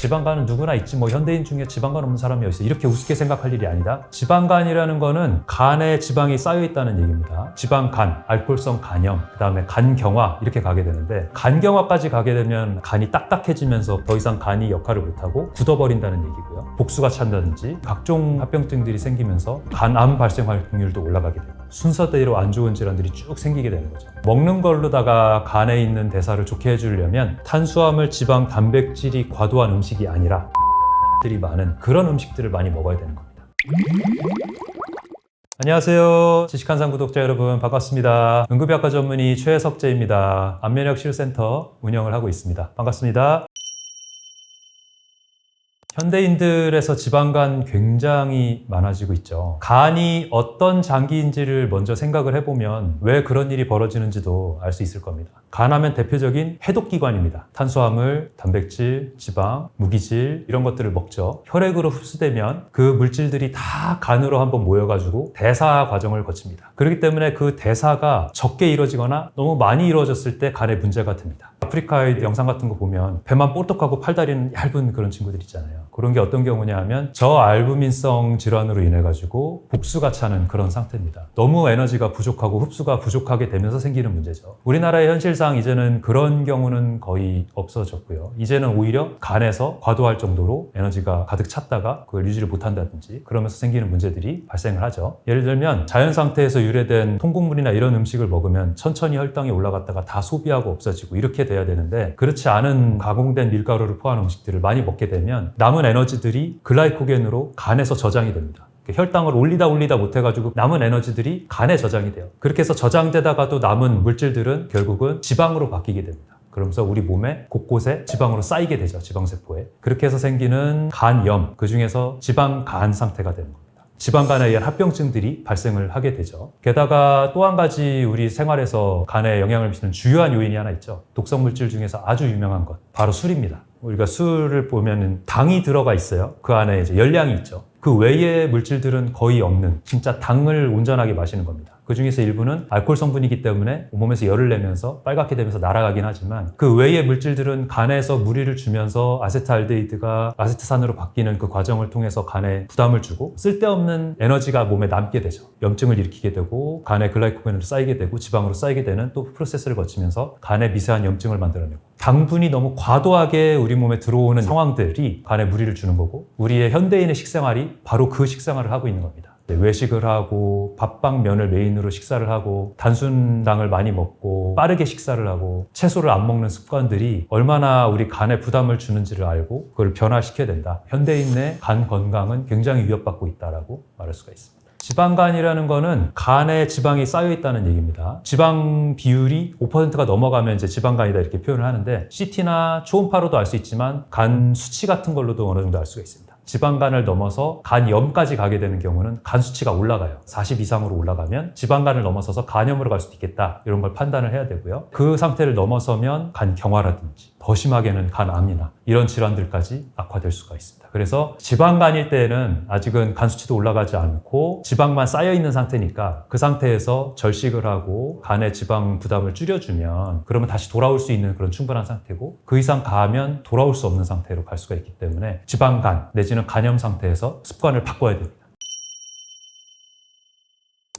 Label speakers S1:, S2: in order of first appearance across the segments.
S1: 지방간은 누구나 있지 뭐 현대인 중에 지방간 없는 사람이 어디 있어 이렇게 우습게 생각할 일이 아니다. 지방간이라는 거는 간에 지방이 쌓여 있다는 얘기입니다. 지방간, 알코올성 간염, 그 다음에 간경화 이렇게 가게 되는데 간경화까지 가게 되면 간이 딱딱해지면서 더 이상 간이 역할을 못하고 굳어버린다는 얘기고요. 복수가 찬다든지 각종 합병증들이 생기면서 간암 발생 확률도 올라가게 되고 순서대로 안 좋은 질환들이 쭉 생기게 되는 거죠. 먹는 걸로다가 간에 있는 대사를 좋게 해주려면 탄수화물, 지방, 단백질이 과도한 음식이 아니라 들이 많은 그런 음식들을 많이 먹어야 되는 겁니다. 안녕하세요. 지식한상 구독자 여러분 반갑습니다. 응급의학과 전문의 최석재입니다. 안면역 치료센터 운영을 하고 있습니다. 반갑습니다. 현대인들에서 지방간 굉장히 많아지고 있죠. 간이 어떤 장기인지를 먼저 생각을 해보면 왜 그런 일이 벌어지는지도 알 수 있을 겁니다. 간하면 대표적인 해독기관입니다. 탄수화물, 단백질, 지방, 무기질 이런 것들을 먹죠. 혈액으로 흡수되면 그 물질들이 다 간으로 한번 모여가지고 대사 과정을 거칩니다. 그렇기 때문에 그 대사가 적게 이루어지거나 너무 많이 이루어졌을 때 간에 문제가 됩니다. 아프리카의 영상 같은 거 보면 배만 뽀득하고 팔다리는 얇은 그런 친구들 있잖아요. 그런 게 어떤 경우냐 하면 저알부민성 질환으로 인해 가지고 복수가 차는 그런 상태입니다. 너무 에너지가 부족하고 흡수가 부족하게 되면서 생기는 문제죠. 우리나라의 현실상 이제는 그런 경우는 거의 없어졌고요. 이제는 오히려 간에서 과도할 정도로 에너지가 가득 찼다가 그걸 유지를 못한다든지 그러면서 생기는 문제들이 발생을 하죠. 예를 들면 자연 상태에서 유래된 통곡물이나 이런 음식을 먹으면 천천히 혈당이 올라갔다가 다 소비하고 없어지고 이렇게 돼야 되는데 그렇지 않은 가공된 밀가루를 포함한 음식들을 많이 먹게 되면 남은 에너지들이 글라이코겐으로 간에서 저장이 됩니다. 혈당을 올리다 못해가지고 남은 에너지들이 간에 저장이 돼요. 그렇게 해서 저장되다가도 남은 물질들은 결국은 지방으로 바뀌게 됩니다. 그러면서 우리 몸에 곳곳에 지방으로 쌓이게 되죠. 지방세포에. 그렇게 해서 생기는 간염, 그 중에서 지방간 상태가 되는 겁니다. 지방간에 의한 합병증들이 발생을 하게 되죠. 게다가 또 한 가지 우리 생활에서 간에 영향을 미치는 주요한 요인이 하나 있죠. 독성물질 중에서 아주 유명한 것, 바로 술입니다. 우리가 술을 보면 당이 들어가 있어요. 그 안에 이제 열량이 있죠. 그 외의 물질들은 거의 없는 진짜 당을 온전하게 마시는 겁니다. 그 중에서 일부는 알코올 성분이기 때문에 몸에서 열을 내면서 빨갛게 되면서 날아가긴 하지만 그 외의 물질들은 간에서 무리를 주면서 아세트알데히드가 아세트산으로 바뀌는 그 과정을 통해서 간에 부담을 주고 쓸데없는 에너지가 몸에 남게 되죠. 염증을 일으키게 되고 간에 글라이코겐으로 쌓이게 되고 지방으로 쌓이게 되는 또 프로세스를 거치면서 간에 미세한 염증을 만들어내고 당분이 너무 과도하게 우리 몸에 들어오는 상황들이 간에 무리를 주는 거고 우리의 현대인의 식생활이 바로 그 식생활을 하고 있는 겁니다. 외식을 하고 밥빵면을 메인으로 식사를 하고 단순당을 많이 먹고 빠르게 식사를 하고 채소를 안 먹는 습관들이 얼마나 우리 간에 부담을 주는지를 알고 그걸 변화시켜야 된다. 현대인의 간 건강은 굉장히 위협받고 있다라고 말할 수가 있습니다. 지방간이라는 거는 간에 지방이 쌓여 있다는 얘기입니다. 지방 비율이 5%가 넘어가면 이제 지방간이다 이렇게 표현을 하는데 CT나 초음파로도 알 수 있지만 간 수치 같은 걸로도 어느 정도 알 수가 있습니다. 지방간을 넘어서 간염까지 가게 되는 경우는 간 수치가 올라가요. 40 이상으로 올라가면 지방간을 넘어서서 간염으로 갈 수도 있겠다. 이런 걸 판단을 해야 되고요. 그 상태를 넘어서면 간경화라든지 더 심하게는 간암이나 이런 질환들까지 악화될 수가 있습니다. 그래서 지방간일 때는 아직은 간 수치도 올라가지 않고 지방만 쌓여있는 상태니까 그 상태에서 절식을 하고 간의 지방 부담을 줄여주면 그러면 다시 돌아올 수 있는 그런 충분한 상태고 그 이상 가면 돌아올 수 없는 상태로 갈 수가 있기 때문에 지방간 내지는 간염 상태에서 습관을 바꿔야 됩니다.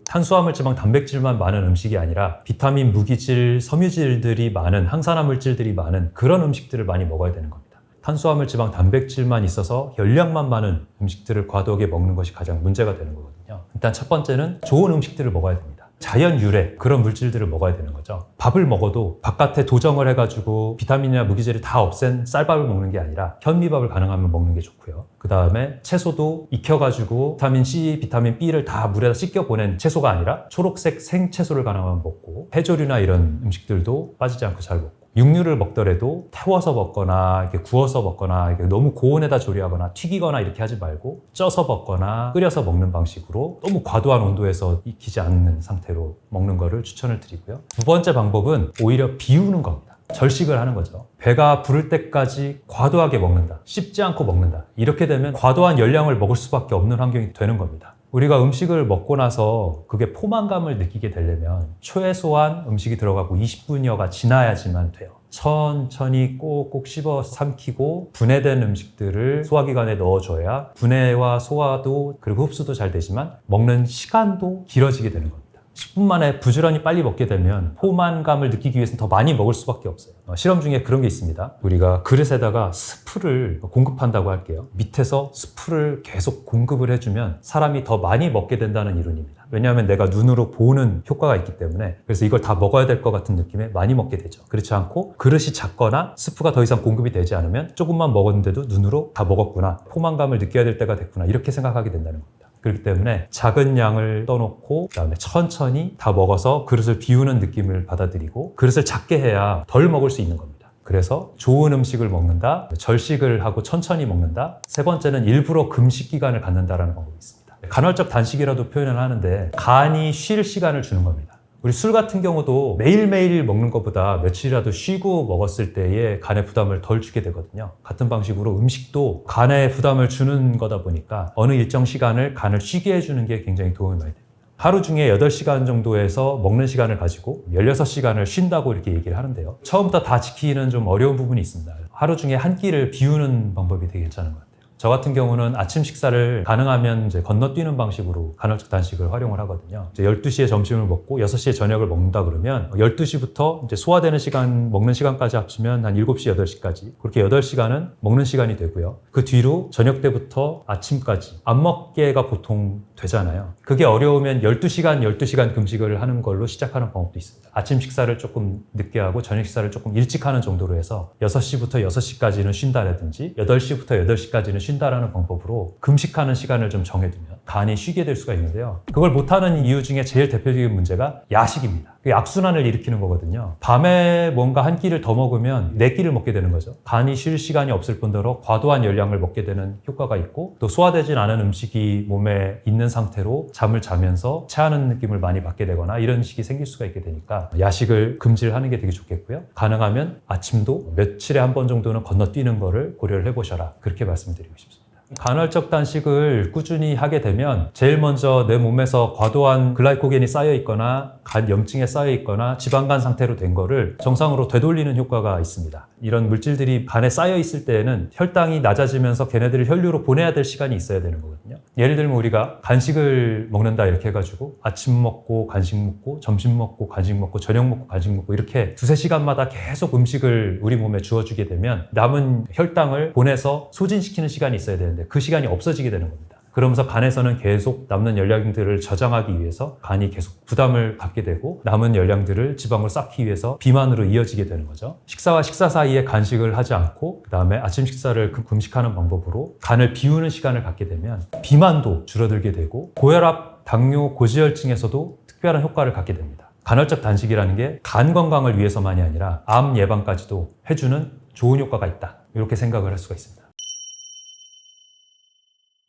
S1: 탄수화물, 지방, 단백질만 많은 음식이 아니라 비타민, 무기질, 섬유질들이 많은 항산화 물질들이 많은 그런 음식들을 많이 먹어야 되는 겁니다. 탄수화물, 지방, 단백질만 있어서 열량만 많은 음식들을 과도하게 먹는 것이 가장 문제가 되는 거거든요. 일단 첫 번째는 좋은 음식들을 먹어야 됩니다. 자연 유래 그런 물질들을 먹어야 되는 거죠. 밥을 먹어도 바깥에 도정을 해가지고 비타민이나 무기질을 다 없앤 쌀밥을 먹는 게 아니라 현미밥을 가능하면 먹는 게 좋고요. 그 다음에 채소도 익혀가지고 비타민 C, 비타민 B를 다 물에다 씻겨 보낸 채소가 아니라 초록색 생채소를 가능하면 먹고 해조류나 이런 음식들도 빠지지 않고 잘 먹고 육류를 먹더라도 태워서 먹거나 이렇게 구워서 먹거나 이렇게 너무 고온에다 조리하거나 튀기거나 이렇게 하지 말고 쪄서 먹거나 끓여서 먹는 방식으로 너무 과도한 온도에서 익히지 않는 상태로 먹는 거를 추천을 드리고요. 두 번째 방법은 오히려 비우는 겁니다. 절식을 하는 거죠. 배가 부를 때까지 과도하게 먹는다. 씹지 않고 먹는다. 이렇게 되면 과도한 열량을 먹을 수밖에 없는 환경이 되는 겁니다. 우리가 음식을 먹고 나서 그게 포만감을 느끼게 되려면 최소한 음식이 들어가고 20분여가 지나야지만 돼요. 천천히 꼭꼭 씹어 삼키고 분해된 음식들을 소화기관에 넣어줘야 분해와 소화도 그리고 흡수도 잘 되지만 먹는 시간도 길어지게 되는 겁니다. 10분 만에 부지런히 빨리 먹게 되면 포만감을 느끼기 위해서는 더 많이 먹을 수밖에 없어요. 실험 중에 그런 게 있습니다. 우리가 그릇에다가 스프를 공급한다고 할게요. 밑에서 스프를 계속 공급을 해주면 사람이 더 많이 먹게 된다는 이론입니다. 왜냐하면 내가 눈으로 보는 효과가 있기 때문에. 그래서 이걸 다 먹어야 될 것 같은 느낌에 많이 먹게 되죠. 그렇지 않고 그릇이 작거나 스프가 더 이상 공급이 되지 않으면 조금만 먹었는데도 눈으로 다 먹었구나, 포만감을 느껴야 될 때가 됐구나, 이렇게 생각하게 된다는 겁니다. 그렇기 때문에 작은 양을 떠놓고 그다음에 천천히 다 먹어서 그릇을 비우는 느낌을 받아들이고 그릇을 작게 해야 덜 먹을 수 있는 겁니다. 그래서 좋은 음식을 먹는다, 절식을 하고 천천히 먹는다, 세 번째는 일부러 금식 기간을 갖는다라는 방법이 있습니다. 간헐적 단식이라도 표현을 하는데 간이 쉴 시간을 주는 겁니다. 우리 술 같은 경우도 매일매일 먹는 것보다 며칠이라도 쉬고 먹었을 때에 간에 부담을 덜 주게 되거든요. 같은 방식으로 음식도 간에 부담을 주는 거다 보니까 어느 일정 시간을 간을 쉬게 해주는 게 굉장히 도움이 많이 됩니다. 하루 중에 8시간 정도에서 먹는 시간을 가지고 16시간을 쉰다고 이렇게 얘기를 하는데요. 처음부터 다 지키기는 좀 어려운 부분이 있습니다. 하루 중에 한 끼를 비우는 방법이 되게 괜찮은 것 같아요. 저 같은 경우는 아침 식사를 가능하면 이제 건너뛰는 방식으로 간헐적 단식을 활용을 하거든요. 이제 12시에 점심을 먹고 6시에 저녁을 먹는다 그러면 12시부터 이제 소화되는 시간, 먹는 시간까지 합치면 한 7시, 8시까지. 그렇게 8시간은 먹는 시간이 되고요. 그 뒤로 저녁 때부터 아침까지 안 먹게가 보통 되잖아요. 그게 어려우면 12시간 금식을 하는 걸로 시작하는 방법도 있습니다. 아침 식사를 조금 늦게 하고 저녁 식사를 조금 일찍 하는 정도로 해서 6시부터 6시까지는 쉰다라든지 8시부터 8시까지는 쉰다라는 방법으로 금식하는 시간을 좀 정해두면 간이 쉬게 될 수가 있는데요. 그걸 못하는 이유 중에 제일 대표적인 문제가 야식입니다. 악순환을 일으키는 거거든요. 밤에 뭔가 한 끼를 더 먹으면 4끼를 먹게 되는 거죠. 간이 쉴 시간이 없을 뿐더러 과도한 열량을 먹게 되는 효과가 있고 또 소화되진 않은 음식이 몸에 있는 상태로 잠을 자면서 체하는 느낌을 많이 받게 되거나 이런 식이 생길 수가 있게 되니까 야식을 금지하는 게 되게 좋겠고요. 가능하면 아침도 며칠에 한 번 정도는 건너뛰는 거를 고려를 해보셔라, 그렇게 말씀드리고 싶습니다. 간헐적 단식을 꾸준히 하게 되면 제일 먼저 내 몸에서 과도한 글라이코겐이 쌓여 있거나 간 염증에 쌓여 있거나 지방간 상태로 된 거를 정상으로 되돌리는 효과가 있습니다. 이런 물질들이 간에 쌓여 있을 때에는 혈당이 낮아지면서 걔네들을 혈류로 보내야 될 시간이 있어야 되는 거거든요. 예를 들면 우리가 간식을 먹는다 이렇게 해가지고 아침 먹고 간식 먹고 점심 먹고 간식 먹고 저녁 먹고 간식 먹고 이렇게 2-3시간마다 계속 음식을 우리 몸에 주어주게 되면 남은 혈당을 보내서 소진시키는 시간이 있어야 되는데 그 시간이 없어지게 되는 겁니다. 그러면서 간에서는 계속 남는 열량들을 저장하기 위해서 간이 계속 부담을 갖게 되고 남은 열량들을 지방으로 쌓기 위해서 비만으로 이어지게 되는 거죠. 식사와 식사 사이에 간식을 하지 않고 그 다음에 아침 식사를 금식하는 방법으로 간을 비우는 시간을 갖게 되면 비만도 줄어들게 되고 고혈압, 당뇨, 고지혈증에서도 특별한 효과를 갖게 됩니다. 간헐적 단식이라는 게 간 건강을 위해서만이 아니라 암 예방까지도 해주는 좋은 효과가 있다, 이렇게 생각을 할 수가 있습니다.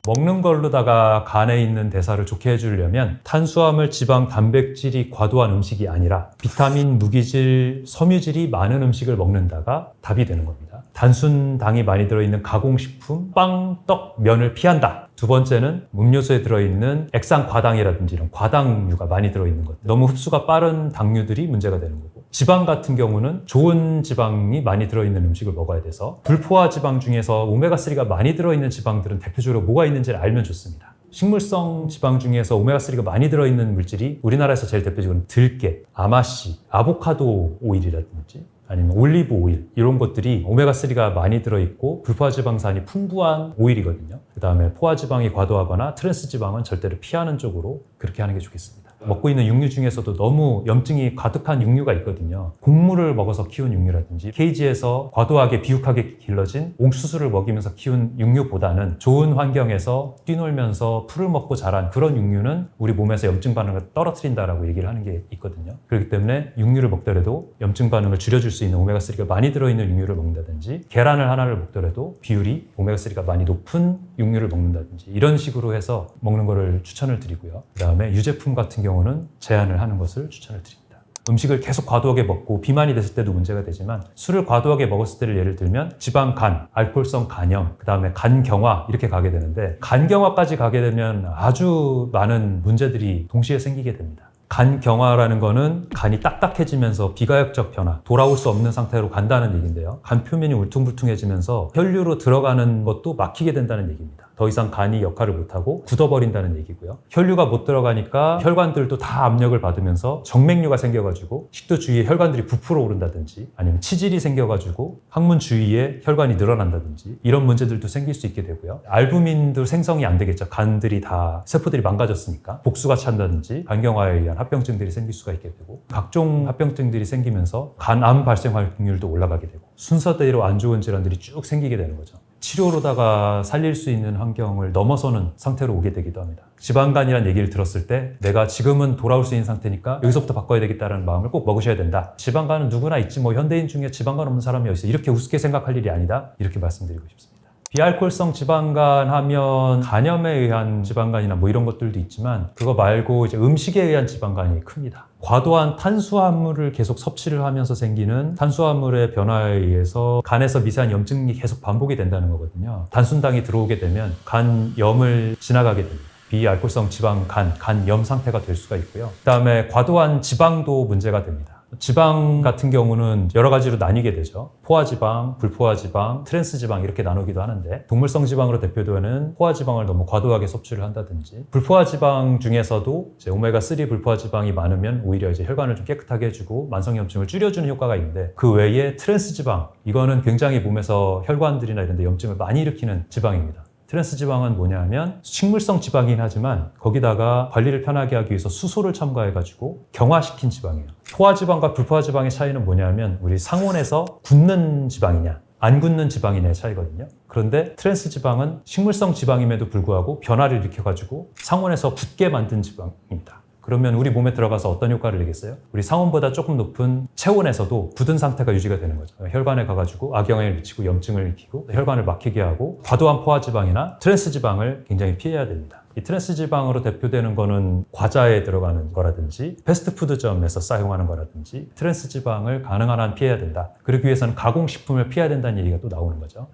S1: 먹는 걸로다가 간에 있는 대사를 좋게 해주려면 탄수화물, 지방, 단백질이 과도한 음식이 아니라 비타민, 무기질, 섬유질이 많은 음식을 먹는다가 답이 되는 겁니다. 단순당이 많이 들어있는 가공식품, 빵, 떡, 면을 피한다. 두 번째는 음료수에 들어있는 액상과당이라든지 이런 과당류가 많이 들어있는 것. 너무 흡수가 빠른 당류들이 문제가 되는 거고, 지방 같은 경우는 좋은 지방이 많이 들어있는 음식을 먹어야 돼서 불포화 지방 중에서 오메가3가 많이 들어있는 지방들은 대표적으로 뭐가 있는지를 알면 좋습니다. 식물성 지방 중에서 오메가3가 많이 들어있는 물질이 우리나라에서 제일 대표적으로 들깨, 아마씨, 아보카도 오일이라든지 아니면 올리브 오일, 이런 것들이 오메가3가 많이 들어있고 불포화지방산이 풍부한 오일이거든요. 그 다음에 포화지방이 과도하거나 트랜스지방은 절대로 피하는 쪽으로 그렇게 하는 게 좋겠습니다. 먹고 있는 육류 중에서도 너무 염증이 가득한 육류가 있거든요. 곡물을 먹어서 키운 육류라든지 케이지에서 과도하게 비육하게 길러진 옥수수를 먹이면서 키운 육류보다는 좋은 환경에서 뛰놀면서 풀을 먹고 자란 그런 육류는 우리 몸에서 염증 반응을 떨어뜨린다라고 얘기를 하는 게 있거든요. 그렇기 때문에 육류를 먹더라도 염증 반응을 줄여줄 수 있는 오메가3가 많이 들어있는 육류를 먹는다든지, 계란을 하나를 먹더라도 비율이 오메가3가 많이 높은 육류를 먹는다든지, 이런 식으로 해서 먹는 거를 추천을 드리고요. 그 다음에 유제품 같은 경우는 제한을 하는 것을 추천을 드립니다. 음식을 계속 과도하게 먹고 비만이 됐을 때도 문제가 되지만 술을 과도하게 먹었을 때를 예를 들면 지방간, 알코올성 간염, 그 다음에 간경화 이렇게 가게 되는데, 간경화까지 가게 되면 아주 많은 문제들이 동시에 생기게 됩니다. 간 경화라는 거는 간이 딱딱해지면서 비가역적 변화, 돌아올 수 없는 상태로 간다는 얘기인데요. 간 표면이 울퉁불퉁해지면서 혈류로 들어가는 것도 막히게 된다는 얘기입니다. 더 이상 간이 역할을 못하고 굳어버린다는 얘기고요. 혈류가 못 들어가니까 혈관들도 다 압력을 받으면서 정맥류가 생겨가지고 식도 주위에 혈관들이 부풀어 오른다든지 아니면 치질이 생겨가지고 항문 주위에 혈관이 늘어난다든지 이런 문제들도 생길 수 있게 되고요. 알부민도 생성이 안 되겠죠. 간들이 다 세포들이 망가졌으니까 복수가 찬다든지 간경화에 의한 합병증들이 생길 수가 있게 되고 각종 합병증들이 생기면서 간암 발생 확률도 올라가게 되고 순서대로 안 좋은 질환들이 쭉 생기게 되는 거죠. 치료로다가 살릴 수 있는 환경을 넘어서는 상태로 오게 되기도 합니다. 지방간이라는 얘기를 들었을 때 내가 지금은 돌아올 수 있는 상태니까 여기서부터 바꿔야 되겠다는 마음을 꼭 먹으셔야 된다. 지방간은 누구나 있지 뭐 현대인 중에 지방간 없는 사람이 어디 있어. 이렇게 우습게 생각할 일이 아니다. 이렇게 말씀드리고 싶습니다. 비알코올성 지방간 하면 간염에 의한 지방간이나 뭐 이런 것들도 있지만 그거 말고 이제 음식에 의한 지방간이 큽니다. 과도한 탄수화물을 계속 섭취를 하면서 생기는 탄수화물의 변화에 의해서 간에서 미세한 염증이 계속 반복이 된다는 거거든요. 단순당이 들어오게 되면 간염을 지나가게 됩니다. 비알코올성 지방간, 간염 상태가 될 수가 있고요. 그다음에 과도한 지방도 문제가 됩니다. 지방 같은 경우는 여러 가지로 나뉘게 되죠. 포화지방, 불포화지방, 트랜스지방 이렇게 나누기도 하는데 동물성 지방으로 대표되는 포화지방을 너무 과도하게 섭취를 한다든지 불포화지방 중에서도 이제 오메가3 불포화지방이 많으면 오히려 이제 혈관을 좀 깨끗하게 해주고 만성염증을 줄여주는 효과가 있는데 그 외에 트랜스지방 이거는 굉장히 몸에서 혈관들이나 이런 데 염증을 많이 일으키는 지방입니다. 트랜스지방은 뭐냐 하면 식물성 지방이긴 하지만 거기다가 관리를 편하게 하기 위해서 수소를 첨가해가지고 경화시킨 지방이에요. 포화지방과 불포화지방의 차이는 뭐냐 하면 우리 상온에서 굳는 지방이냐 안 굳는 지방이냐의 차이거든요. 그런데 트랜스지방은 식물성 지방임에도 불구하고 변화를 일으켜가지고 상온에서 굳게 만든 지방입니다. 그러면 우리 몸에 들어가서 어떤 효과를 내겠어요? 우리 상온보다 조금 높은 체온에서도 굳은 상태가 유지가 되는 거죠. 혈관에 가가지고 악영향을 미치고 염증을 일으키고 혈관을 막히게 하고 과도한 포화지방이나 트랜스지방을 굉장히 피해야 됩니다. 이 트랜스지방으로 대표되는 거는 과자에 들어가는 거라든지 패스트푸드점에서 사용하는 거라든지 트랜스지방을 가능한 한 피해야 된다. 그러기 위해서는 가공식품을 피해야 된다는 얘기가 또 나오는 거죠.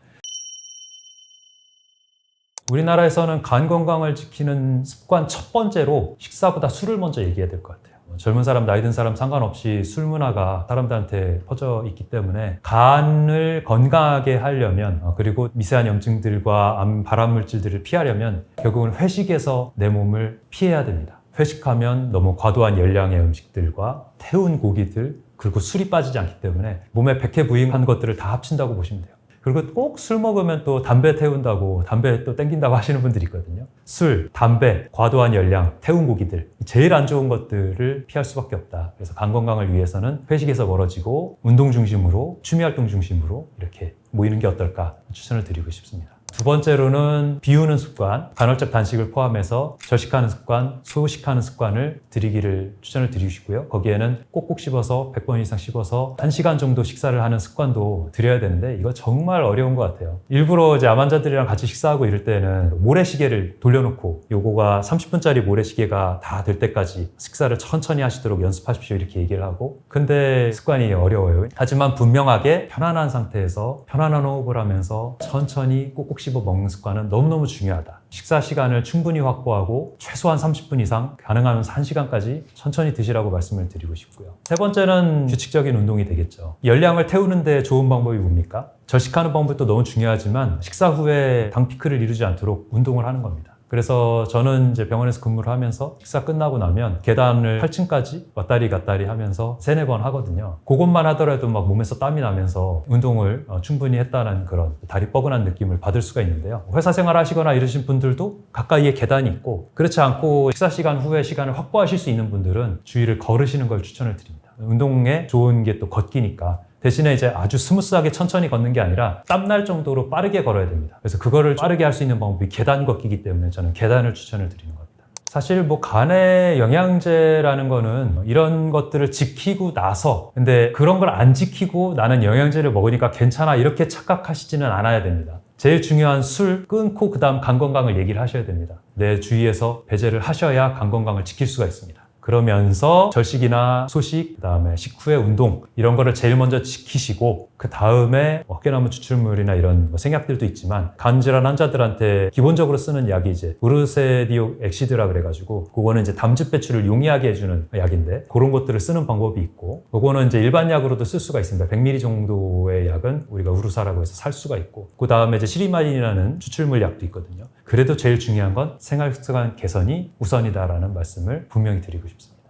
S1: 우리나라에서는 간 건강을 지키는 습관 첫 번째로 식사보다 술을 먼저 얘기해야 될 것 같아요. 젊은 사람, 나이 든 사람 상관없이 술 문화가 사람들한테 퍼져 있기 때문에 간을 건강하게 하려면 그리고 미세한 염증들과 발암물질들을 피하려면 결국은 회식에서 내 몸을 피해야 됩니다. 회식하면 너무 과도한 열량의 음식들과 태운 고기들 그리고 술이 빠지지 않기 때문에 몸에 백해부익한 것들을 다 합친다고 보시면 돼요. 그리고 꼭 술 먹으면 또 담배 태운다고 담배 또 땡긴다고 하시는 분들이 있거든요. 술, 담배, 과도한 열량, 태운 고기들 제일 안 좋은 것들을 피할 수밖에 없다. 그래서 간 건강을 위해서는 회식에서 멀어지고 운동 중심으로 취미활동 중심으로 이렇게 모이는 게 어떨까 추천을 드리고 싶습니다. 두 번째로는 비우는 습관, 간헐적 단식을 포함해서 절식하는 습관, 소식하는 습관을 들이기를 추천을 드리고 싶고요. 거기에는 꼭꼭 씹어서 100번 이상 씹어서 1시간 정도 식사를 하는 습관도 들여야 되는데 이거 정말 어려운 것 같아요. 일부러 이제 암 환자들이랑 같이 식사하고 이럴 때는 모래시계를 돌려놓고 요거가 30분짜리 모래시계가 다 될 때까지 식사를 천천히 하시도록 연습하십시오 이렇게 얘기를 하고 근데 습관이 어려워요. 하지만 분명하게 편안한 상태에서 편안한 호흡을 하면서 천천히 꼭꼭 씹어 먹는 습관은 너무너무 중요하다. 식사 시간을 충분히 확보하고 최소한 30분 이상 가능하면 1시간까지 천천히 드시라고 말씀을 드리고 싶고요. 세 번째는 규칙적인 운동이 되겠죠. 열량을 태우는 데 좋은 방법이 뭡니까? 절식하는 방법도 너무 중요하지만 식사 후에 당 피크를 이루지 않도록 운동을 하는 겁니다. 그래서 저는 이제 병원에서 근무를 하면서 식사 끝나고 나면 계단을 8층까지 왔다리 갔다리 하면서 3-4번 하거든요. 그것만 하더라도 막 몸에서 땀이 나면서 운동을 충분히 했다는 그런 다리 뻐근한 느낌을 받을 수가 있는데요. 회사 생활 하시거나 이러신 분들도 가까이에 계단이 있고 그렇지 않고 식사 시간 후에 시간을 확보하실 수 있는 분들은 주위를 걸으시는 걸 추천을 드립니다. 운동에 좋은 게 또 걷기니까 대신에 이제 아주 스무스하게 천천히 걷는 게 아니라 땀날 정도로 빠르게 걸어야 됩니다. 그래서 그거를 빠르게 할 수 있는 방법이 계단 걷기이기 때문에 저는 계단을 추천을 드리는 겁니다. 사실 뭐 간의 영양제라는 거는 이런 것들을 지키고 나서 근데 그런 걸 안 지키고 나는 영양제를 먹으니까 괜찮아 이렇게 착각하시지는 않아야 됩니다. 제일 중요한 술 끊고 그다음 간 건강을 얘기를 하셔야 됩니다. 내 주위에서 배제를 하셔야 간 건강을 지킬 수가 있습니다. 그러면서 절식이나 소식, 그다음에 식후의 운동 이런 거를 제일 먼저 지키시고 그 다음에 꾀나무 추출물이나 이런 생약들도 있지만 간질환 환자들한테 기본적으로 쓰는 약이 이제 우르세디옥 엑시드라 그래가지고 그거는 이제 담즙 배출을 용이하게 해주는 약인데 그런 것들을 쓰는 방법이 있고 그거는 이제 일반 약으로도 쓸 수가 있습니다. 100ml 정도의 약은 우리가 우르사라고 해서 살 수가 있고 그 다음에 이제 시리마린이라는 추출물 약도 있거든요. 그래도 제일 중요한 건 생활 습관 개선이 우선이다라는 말씀을 분명히 드리고 싶습니다.